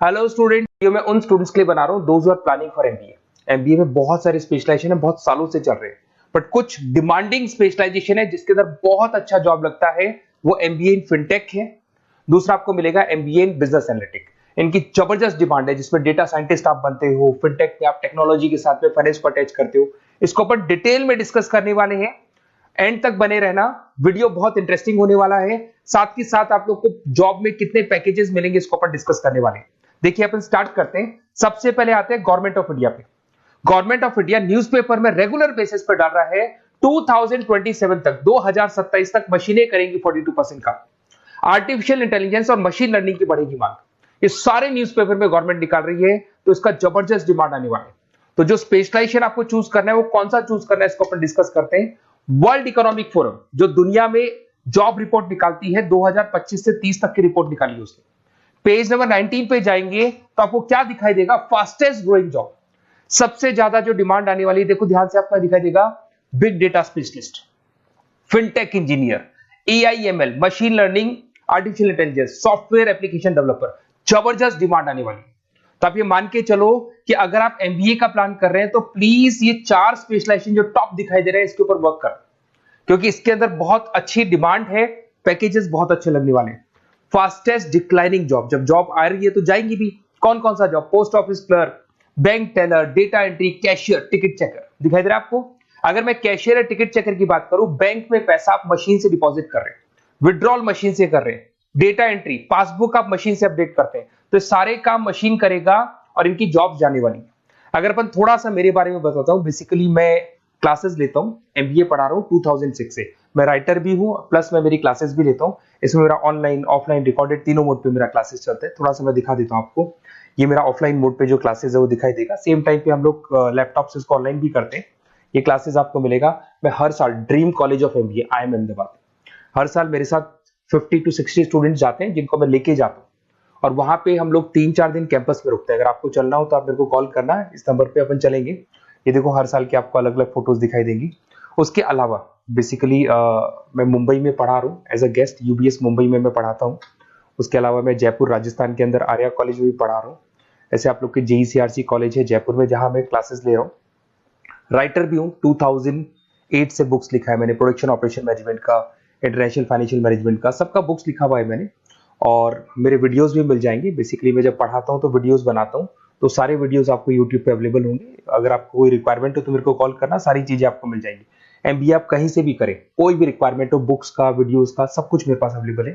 Hello student, ये मैं उन स्टूडेंट्स के लिए बना रहा हूँ those who are planning for MBA. MBA में बहुत सारे स्पेशलाइजेशन है, बहुत सालों से चल रहे हैं, बट कुछ डिमांडिंग स्पेशलाइजेशन है जिसके अंदर बहुत अच्छा जॉब लगता है। वो एमबीए इन फिनटेक है। दूसरा आपको मिलेगा एमबीए इन बिजनेस एनालिटिक। इनकी जबरदस्त डिमांड है, जिसमें डेटा साइंटिस्ट आप बनते हो, फिनटेक में आप टेक्नोलॉजी के साथ में फाइनेंस को अटैच करते हो। इसको अपन डिटेल में डिस्कस करने वाले हैं। एंड तक बने रहना, वीडियो बहुत इंटरेस्टिंग होने वाला है। साथ ही साथ आप लोग को जॉब में कितने पैकेजेस मिलेंगे इसको अपन डिस्कस करने वाले हैं। देखिए अपन स्टार्ट करते हैं। सबसे पहले आते हैं गवर्नमेंट ऑफ इंडिया पे। गवर्नमेंट ऑफ इंडिया न्यूज़पेपर में रेगुलर बेसिस पर डाल रहा है 2027 तक, 2027 तक मशीनें करेंगी 42% का। आर्टिफिशियल इंटेलिजेंस और मशीन लर्निंग की बढ़ेगी मांग। ये सारे न्यूज़पेपर में गवर्नमेंट निकाल रही है, तो इसका जबरदस्त डिमांड आने वाला है। तो जो स्पेशलाइजेशन आपको चूज करना है वो कौन सा चूज करना है इसको अपन डिस्कस करते हैं। वर्ल्ड इकोनॉमिक फोरम जो दुनिया में जॉब रिपोर्ट निकालती है, 2025 से 30 तक की रिपोर्ट निकाली है उसने। पेज नंबर 19 पे जाएंगे तो आपको क्या दिखाई देगा, फास्टेस्ट ग्रोइंग जॉब। सबसे ज्यादा जो डिमांड आने वाली है, देखो ध्यान से, आपका दिखाई देगा big data specialist, fintech engineer, AIML, machine learning, artificial intelligence, software application developer. जबरदस्त डिमांड आने वाली। तो आप ये मान के चलो कि अगर आप एमबीए का प्लान कर रहे हैं तो प्लीज ये 4 स्पेशलाइजेशन जो टॉप दिखाई दे रहे हैं इसके ऊपर वर्क कर, क्योंकि इसके अंदर बहुत अच्छी डिमांड है, पैकेजेस बहुत अच्छे लगने वाले हैं। फास्टेस्ट डिक्लाइनिंग जॉब, जब जॉब आ रही है तो जाएंगी भी। कौन कौन सा job? Post office clerk, bank teller, data entry, cashier, ticket checker. दिखाई दे रहा है आपको? अगर मैं कैशियर या टिकट चेकर की बात करूं, बैंक में पैसा आप मशीन से डिपॉजिट कर रहे हैं, विड्रॉल मशीन से कर रहे हैं, डेटा एंट्री, पासबुक आप मशीन से अपडेट करते हैं, तो सारे काम मशीन करेगा और इनकी जॉब जाने वाली है। अगर अपन थोड़ा सा मेरे बारे में बताता हूं, बेसिकली मैं क्लासेस लेता हूं, एमबीए पढ़ा रहा हूं 2006 से। मैं राइटर भी हूं, प्लस मैं मेरी क्लासेस भी लेता हूं। इसमें मेरा ऑनलाइन ऑफलाइन रिकॉर्डेड तीनों मोड पे मेरा क्लासेस चलते हैं। थोड़ा सा मैं दिखा देता हूं आपको। ये मेरा ऑफलाइन मोड पे जो क्लासेस है वो दिखाई देगा। सेम टाइम पे हम लोग लैपटॉप से इसको ऑनलाइन भी करते हैं। ये क्लासेस आपको मिलेगा। मैं हर साल dream college of MBA IIM Ahmedabad, हर साल मेरे साथ 50 to 60 स्टूडेंट जाते हैं, जिनको मैं लेके जाता हूँ। और वहां पे हम लोग 3-4 दिन कैंपस में रुकते हैं। अगर आपको चलना हो तो आप मेरे को कॉल करना है, इस नंबर पे अपन चलेंगे। ये देखो हर साल की आपको अलग अलग फोटोज दिखाई देंगी। उसके अलावा बेसिकली मैं मुंबई में पढ़ा रहा हूँ as a guest, UBS Mumbai में मैं पढ़ाता हूँ। उसके अलावा मैं जयपुर राजस्थान के अंदर आर्या कॉलेज में भी पढ़ा रहा हूँ। ऐसे आप लोग के JECRC कॉलेज है जयपुर में, जहां मैं क्लासेस ले रहा हूँ। राइटर भी हूँ, 2008 से बुक्स लिखा है मैंने, प्रोडक्शन ऑपरेशन मैनेजमेंट का, इंटरनेशनल फाइनेंशियल मैनेजमेंट का, सबका बुक्स लिखा हुआ है मैंने। और मेरे वीडियोस भी मिल जाएंगे। बेसिकली मैं जब पढ़ाता हूँ तो वीडियोस बनाता हूँ, तो सारे वीडियोस आपको यूट्यूब पे अवेलेबल होंगे। अगर आपको कोई रिक्वायरमेंट हो तो मेरे को कॉल करना, सारी चीजें आपको मिल जाएंगी। एमबीए आप कहीं से भी करें, कोई भी रिक्वायरमेंट हो, बुक्स का, वीडियोस का, सब कुछ मेरे पास अवेलेबल है।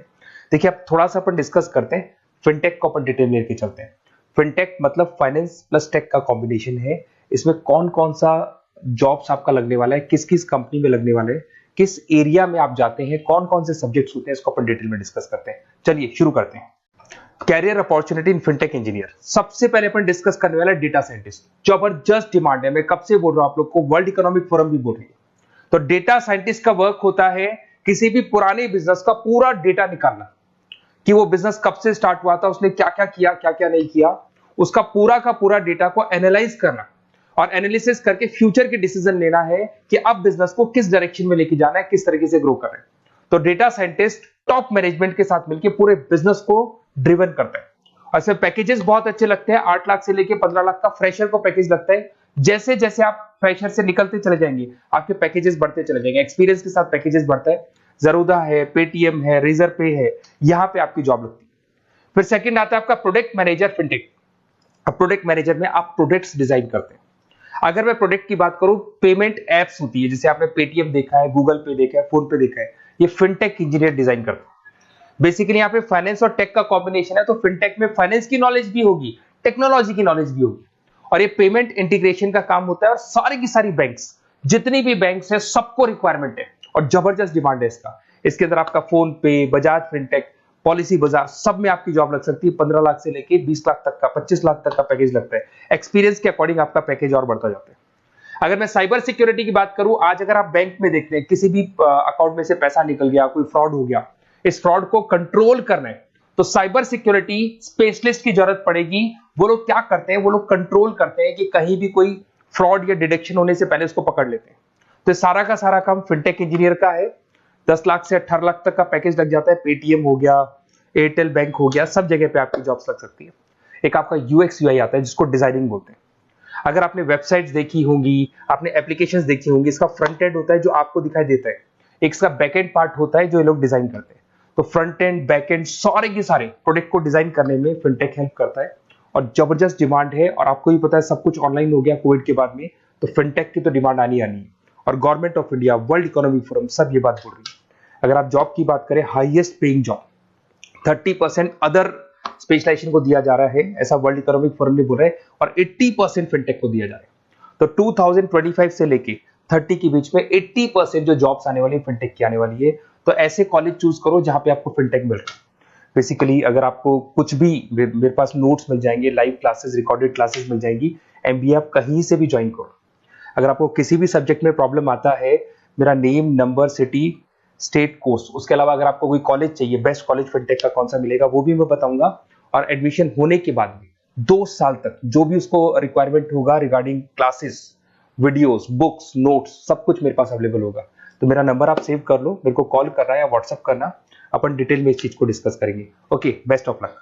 देखिए अब थोड़ा सा अपन डिस्कस करते हैं। फिनटेक को अपन डिटेल लेके चलते हैं। फिनटेक मतलब फाइनेंस प्लस टेक का कॉम्बिनेशन है। इसमें कौन कौन सा जॉब्स आपका लगने वाला है, किस किस कंपनी में लगने वाले हैं, किस एरिया में आप जाते हैं, कौन कौन से सब्जेक्ट्स होते हैं, इसको अपन डिटेल में डिस्कस करते हैं। चलिए शुरू करते हैं। Career opportunity in fintech engineer. सबसे पहले अपन डिस्कस करने वाला है डेटा साइंटिस्ट। जबरदस्त डिमांड है, मैं कब से बोल रहा हूं आप लोग को, वर्ल्ड इकोनॉमिक फोरम भी बोल रही है। तो डेटा साइंटिस्ट का वर्क होता है किसी भी पुराने बिजनेस का पूरा डेटा निकालना, कि वो बिजनेस कब से स्टार्ट हुआ था, उसने क्या क्या किया, क्या क्या नहीं किया, उसका पूरा का पूरा डेटा को एनालाइज करना और एनालिसिस करके फ्यूचर के डिसीजन लेना है कि अब बिजनेस को किस डायरेक्शन में लेके जाना है, किस तरीके से ग्रो कर रहे हैं। तो डेटा साइंटिस्ट टॉप मैनेजमेंट के साथ मिलकर पूरे बिजनेस को ड्रिवन करता है। और इसमें पैकेजेस बहुत अच्छे लगते हैं। 8 लाख से लेके 15 लाख का फ्रेशर को पैकेज लगता है। जैसे जैसे आप फ्रेशर से निकलते चले जाएंगे, आपके पैकेजेस बढ़ते चले जाएंगे। एक्सपीरियंस के साथ पैकेजेस बढ़ता है। जरूदा है, पेटीएम है, रेजर पे है, यहां पे आपकी जॉब लगती है। फिर सेकंड आता है आपका प्रोडक्ट मैनेजर फिनटेक। अब प्रोडक्ट मैनेजर में आप प्रोडक्ट्स डिजाइन करते हैं। अगर मैं प्रोडक्ट की बात करूं, पेमेंट एप्स होती है, जैसे आपने पेटीएम देखा है, गूगल पे देखा है, फोन पे देखा है, ये फिनटेक इंजीनियर डिजाइन करते हैं। बेसिकली यहाँ पे फाइनेंस और टेक का कॉम्बिनेशन है, तो फिनटेक में फाइनेंस की नॉलेज भी होगी, टेक्नोलॉजी की नॉलेज भी होगी, और ये पेमेंट इंटीग्रेशन का काम होता है। और सारी की सारी बैंक्स, जितनी भी बैंक्स है, सबको रिक्वायरमेंट है और जबरदस्त डिमांड है इसका। इसके अंदर आपका फोन पे, बजाज फिनटेक, पॉलिसी बाजार, सब में आपकी जॉब लग सकती है। 15 लाख से लेके 20 लाख तक का, 25 लाख तक का पैकेज लगता है। एक्सपीरियंस के अकॉर्डिंग आपका पैकेज और बढ़ता जाता है। अगर मैं साइबर सिक्योरिटी की बात करूं, आज अगर आप बैंक में देखते हैं किसी भी अकाउंट में से पैसा निकल गया, कोई फ्रॉड हो गया, इस फ्रॉड को कंट्रोल करना है तो साइबर सिक्योरिटी स्पेशलिस्ट की जरूरत पड़ेगी। वो लोग क्या करते हैं, वो लोग कंट्रोल करते हैं कि कहीं भी कोई फ्रॉड या डिटेक्शन होने से पहले उसको पकड़ लेते हैं। तो सारा का सारा काम फिनटेक इंजीनियर का है। 10 लाख से 18 लाख तक का पैकेज लग जाता है। पेटीएम हो गया, एयरटेल बैंक हो गया, सब जगह पे आपकी जॉब्स लग सकती है। एक आपका यूएक्स यूआई आता है जिसको डिजाइनिंग बोलते हैं। अगर आपने वेबसाइट्स देखी होंगी, आपने एप्लीकेशंस देखी होंगी, इसका फ्रंट एंड होता है जो आपको दिखाई देता है, एक इसका बैक एंड पार्ट होता है जो ये लोग डिजाइन करते हैं। तो फ्रंट एंड बैक एंड सारे के सारे प्रोडक्ट को डिजाइन करने में फिनटेक हेल्प करता है और जबरदस्त डिमांड है। और आपको भी पता है सब कुछ ऑनलाइन हो गया कोविड के बाद में, तो फिनटेक की तो डिमांड आनी आनी है। और government of India, world economic forum सब ये बात बोल रही है। अगर आप जॉब की बात करें, highest paying job 30% other specialization को दिया जा रहा है, ऐसा वर्ल्ड इकोनॉमिक फोरम ने बोला है, और 80% फिनटेक को दिया जा रहा है। तो 2025 से लेके 30 के बीच में 80% जो जॉब्स आने वाली है फिनटेक की आने वाली है। तो ऐसे कॉलेज चूज करो जहां पे आपको फिनटेक मिल रहा है। बेसिकली अगर आपको कुछ भी, मेरे पास नोट्स मिल जाएंगे, लाइव क्लासेस, रिकॉर्डेड क्लासेस मिल जाएंगी, एमबीए आप कहीं से भी ज्वाइन करो। अगर आपको किसी भी सब्जेक्ट में प्रॉब्लम आता है, मेरा name, number, city, state, course, उसके अलावा अगर आपको कोई कॉलेज चाहिए, बेस्ट कॉलेज फिनटेक का कौन सा मिलेगा वो भी मैं बताऊंगा। और एडमिशन होने के बाद में 2 साल तक जो भी उसको रिक्वायरमेंट होगा regarding classes, videos, books, notes, सब कुछ मेरे पास अवेलेबल होगा। तो मेरा नंबर आप सेव कर लो, मेरे को कॉल करना या व्हाट्सअप करना, अपन डिटेल में इस चीज को डिस्कस करेंगे। Okay, best of luck.